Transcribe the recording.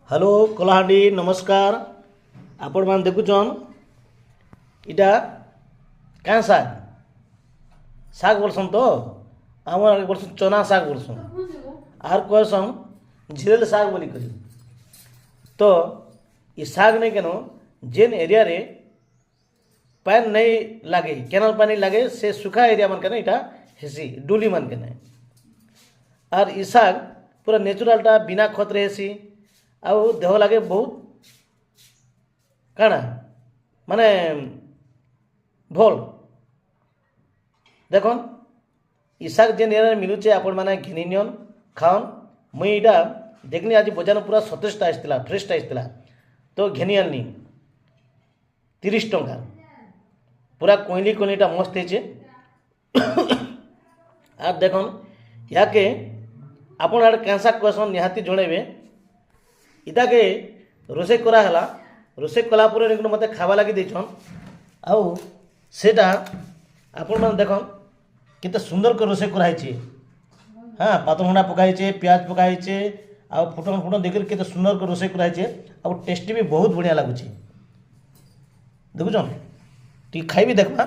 Hello Kalahandi नमस्कार। आपण मान देखुचन इटा क्या शाग शाग बोलसन तो आम बोलसन चना शाग बोलसन आर कहसन झिरेल शाग बोली करी। तो ये शाग नहीं केनो जेन एरिया रे पानी नहीं लगे केनाल पानी लगे से सुखा एरिया मन के इटा हेसी डुली मन के और ई शाग पूरा नेचुरालटा बिना खत हेसी आउ देह लगे बहुत काଣା माने भल देखन ई शाग जेन एरिया मिलुचे आपण माने घिनी नियन खाओन मुई इटा देखनी आज बजार पूरा 27टा आसला फ्रेशटा आसला तो घिनी आनी 30 टंका पूरा कोइली कोइलीटा मस्त हेचे। आर देखन याके आपण आड़ कैंसा कहसन निहाती जणेबे इटा के रोसे कराला रोसे कलापुर मत खावा लगी देछन आउ सेटा आपण मन देखन केते सुंदर कर रोसे कराइछे। हाँ पातलघंटा पकाइछे प्याज पकाइछे आउ फुटन फुटन देखिर केते सुंदर कर रोसे कराइछे आउ टेस्टी भी बहुत बढ़िया लागुछे। देखुछन टी खाइबी देखमा।